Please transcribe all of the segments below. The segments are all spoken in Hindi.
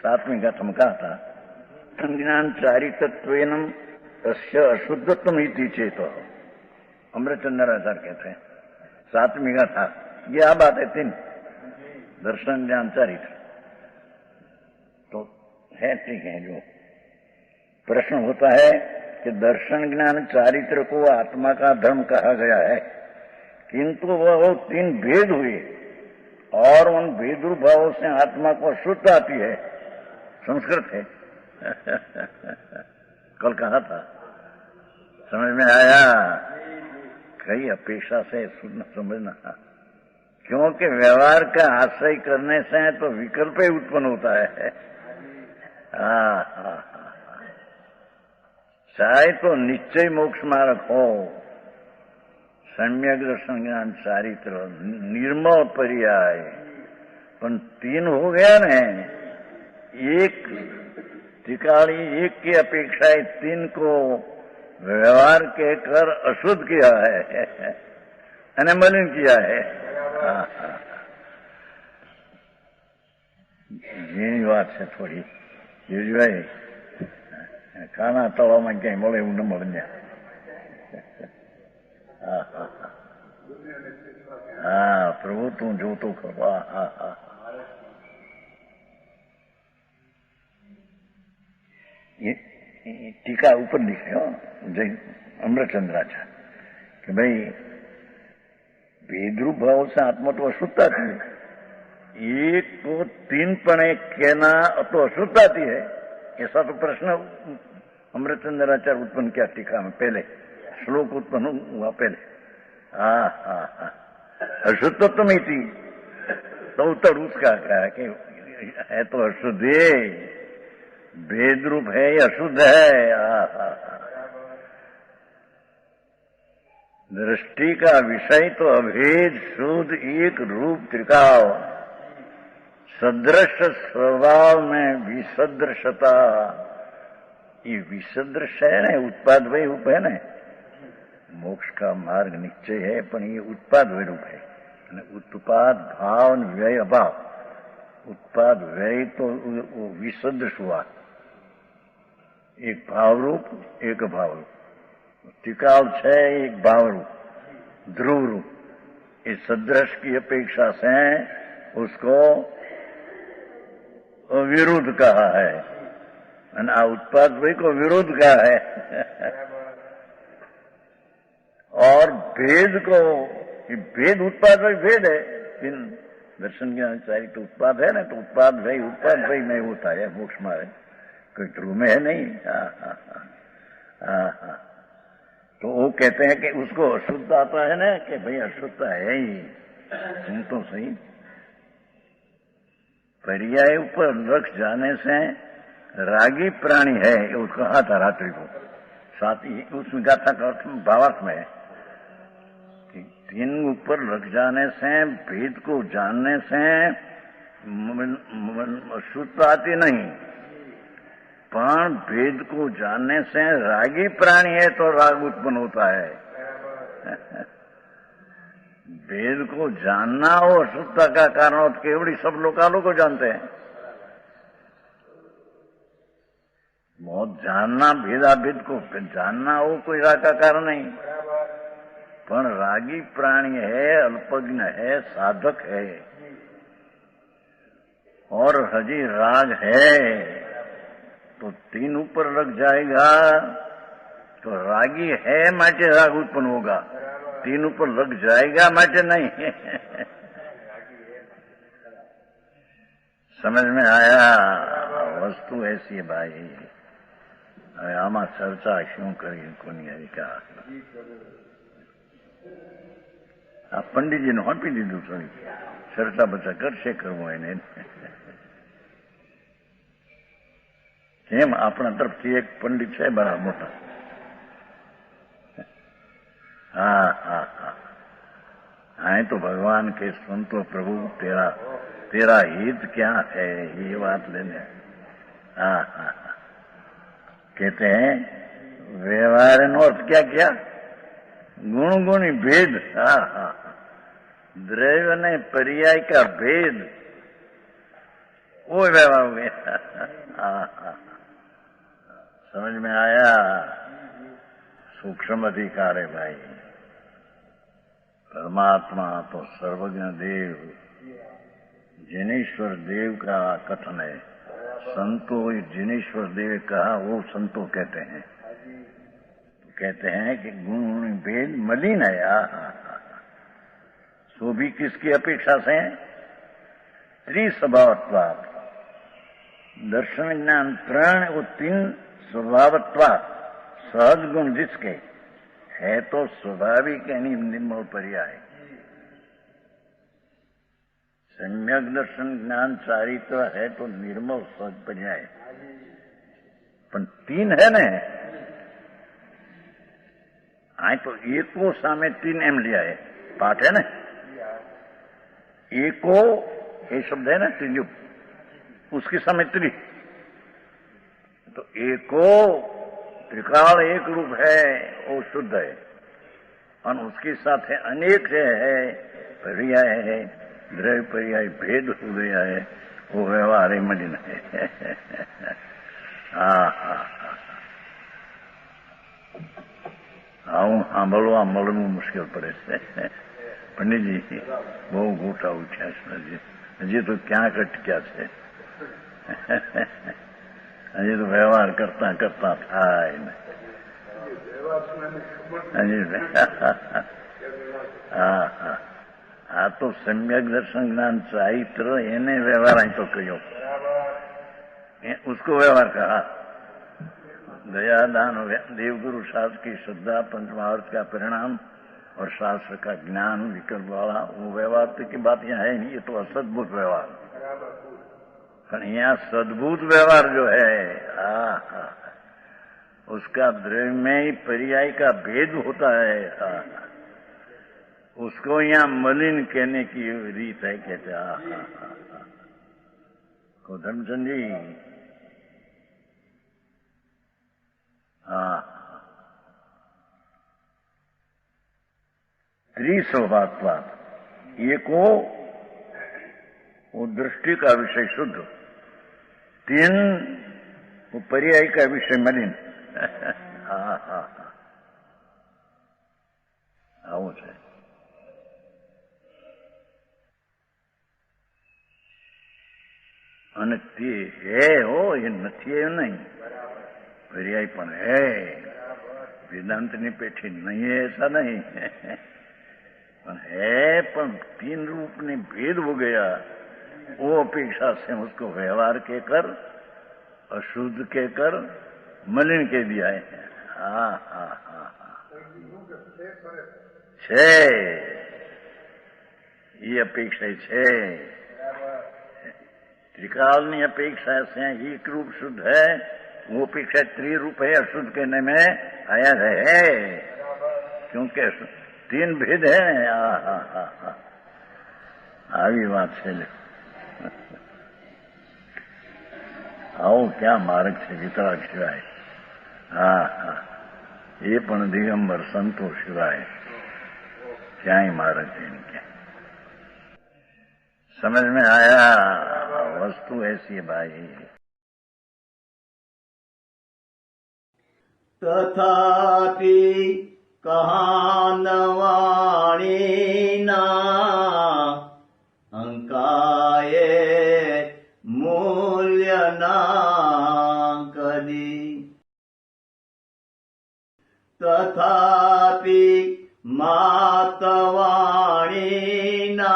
सातवीं गाथा में कहा था, ज्ञान चारितत्वेन तस्य अशुद्धत्वम इति चेतो। अमृतचंद्राचार्य कहते हैं सातवीं गाथा, ये आ बात है तीन, दर्शन ज्ञान चारित्र तो है, ठीक है। जो प्रश्न होता है कि दर्शन ज्ञान चारित्र को आत्मा का धर्म कहा गया है, किंतु वो तीन भेद हुए और उन भेदरूप भावों से आत्मा को अशुद्ध आती है। संस्कृत है कल कहा था, समझ में आया? कई अपेक्षा से सुनना समझना, क्योंकि व्यवहार का आश्रय करने से तो विकल्प ही उत्पन्न होता है। चाहे तो निश्चय मोक्ष मार्ग हो, सम्यक दर्शन ज्ञान चारित्र, निर्मल पर्याय, पर तीन हो गया न, एक टिकाड़ी एक की अपेक्षा तीन को व्यवहार के कर अशुद्ध किया है, मलिन किया है। ये बात है थोड़ी, भाई खाना तवा में कहीं મળે એવું ન મળે। हाँ प्रभु तू जो तो करवा। ये टीका ऊपर लिखे हो जय अमृतचंद्राचार्य कि भाई भेदरूप भाव से आत्मा तो अशुद्धता थी, एक को तीन पणे कहना तो अशुद्धता थी है, ऐसा तो प्रश्न अमृतचंद्राचार्य उत्पन्न किया टीका में, पहले श्लोक उत्पन्न हुआ पहले। अशुद्धत्व में थी तो उत्तर उसका कहा कि है तो अशुद्ध, भेद रूप है, अशुद्ध है। दृष्टि का विषय तो अभेद शुद्ध एक रूप त्रिकाल, सदृश स्वभाव में विसदृशता। ये विसदृश है ना, उत्पाद वही रूप है ना, मोक्ष का मार्ग निश्चय है, पर ये उत्पाद वही रूप है। उत्पाद भाव व्यय अभाव, उत्पाद व्यय तो वो विसदृश हुआ, एक भाव रूप एक अभाव रूप, टिकाव है एक भाव रूप ध्रुव रूप। इस सदृश की अपेक्षा से उसको विरुद्ध कहा है, उत्पाद वही को विरुद्ध कहा है। और भेद को, भेद उत्पाद वही भेद है, इन दर्शन ज्ञान चारित्र उत्पाद है ना, तो उत्पाद वही नहीं होता है मोक्ष मार्ग, कोई ध्रुव में है नहीं। तो वो कहते हैं कि उसको अशुद्ध आता है ना, कि भाई अशुद्ध है ही, सुन तो सही। पर्याय ऊपर रख जाने से रागी प्राणी है, वो कहा था रात्रि को, साथ ही उस गाथा का अर्थ भावार्थ में है। तीन ऊपर रख जाने से, भेद को जानने से अशुद्धता आती नहीं, पर भेद को जानने से रागी प्राणी है तो राग उत्पन्न होता है। भेद को जानना हो अशुद्धता का कारण हो, केवड़ी सब लोकालों को जानते हैं। बहुत जानना, भेदाभेद को जानना हो कोई राग का कारण नहीं, पर रागी प्राणी है, अल्पज्ञ है, साधक है और हजी राग है, तो तीन ऊपर लग जाएगा तो रागी है माटे राग उत्पन्न होगा, तीन ऊपर लग जाएगा माटे नहीं। समझ में आया? वस्तु ऐसी है भाई, आमा चर्चा क्यों करी कोनी अधिकार। आ पंडितजीने આપી દીધું થોડી ચર્ચા બચા કરશે કરવું એને, કેમ આપણા તરફથી એક પંડિત છે બરા મોટા। हाँ तो भगवान के संतो प्रभु तेरा हित क्या है, ये बात लेने। कहते हैं व्यवहार नो अर्थ क्या किया, गुण गुणी भेद। द्रव्य ने पर्याय का भेद वो व्यवहार हो गया। समझ में आया? सूक्ष्म अधिकार है भाई। परमात्मा तो सर्वज्ञ देव, जिनेश्वर देव का कथन है। संतो जिनेश्वर देव कहा, वो संतो कहते हैं। तो कहते हैं कि गुण भेद मलिन है। सो भी किसकी अपेक्षा से? त्रिस्वभावत्वात्। दर्शन ज्ञान त्रण वो तीन स्वभावत्वात्, सहज गुण जिसके है तो स्वाभाविक यानी निर्मल पर्याय। सम्यक दर्शन ज्ञान चारित्र है तो निर्मल सहज पर्याय। पण तीन है ने आ तो एको सामे तीन एम लिया है। पाठ है ना, एको ये शब्द है ना त्रिजुप, उसकी सामे त्रि। तो एको त्रिकाल एक रूप है, वो शुद्ध है। और उसके साथ है अनेक है, पर्याय है, द्रव्य पर्याय भेद हो गया है, वो व्यवहार है मलिन है। આવું સાંભળવા મળવું મુશ્કેલ પડે છે પંડિતજી, બહુ ગોટા ઉઠ્યા છે હજી તો ક્યાંક અટક્યા છે। હજી તો વ્યવહાર કરતા કરતા થાય ને હજી। આ તો સમ્યક દર્શન જ્ઞાન ચારિત્ર એને વ્યવહાર અહીં તો કહ્યો, उसको व्यवहार कहा। दया दान देवगुरु शास्त्र की श्रद्धा पंचमहावर्त का परिणाम और शास्त्र का ज्ञान विकल्प वाला वो व्यवहार की बात यहाँ है नहीं, ये तो असद्भुत व्यवहार। यहाँ सद्भुत व्यवहार जो है उसका द्रव्यमय पर्याय का भेद होता है। उसको यहाँ मलिन कहने की रीत है, कहते को धर्मचंद जी। त्रिस्वभावत्वात्, एको वो दृष्टि का विषय शुद्ध, तीन वो पर्याय का विषय मलिन। આવું છે। અને તે હે હો, એ નથી એ નહીં, पर्याय पण है। वेदांतनी पेठी नहीं है ऐसा नहीं, पण है, पण तीन रूप ने भेद हो गया। वो अपेक्षा से उसको व्यवहार के कर, अशुद्ध के कर, मलिन के दिया है। छे ये अपेक्षा छे। त्रिकालनी अपेक्षा से एक रूप शुद्ध है, वो अपेक्षा त्रिरूप है अशुद्ध कहने में आया है, क्योंकि तीन भेद है। આવી વાત છે। આવો ક્યાં માર્ગ છે વિતરાગ સિવાય? એ પણ દિગંબર સંતો સિવાય ક્યાંય માર્ગ છે क्या? समझ में आया? वस्तु ऐसी है भाई। तथापि कहानवाणी ना अंकाये मूल्य ना कदी। तथापि मातवाणी ना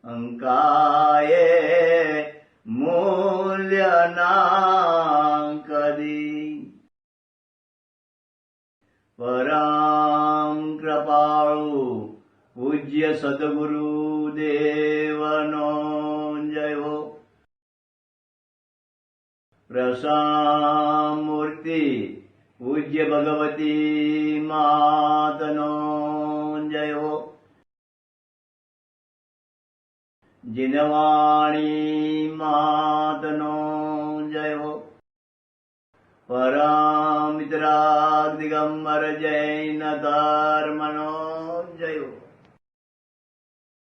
अंकाये मूल्य ना कदी। परम कृपाळु पूज्य सद्गुरु देवनो जय हो। प्रसामूर्ति पूज्य भगवती मातनो जय हो। जिनवाणी मातनो जय हो। परम दिगंबर जैन धर्मनो जय हो।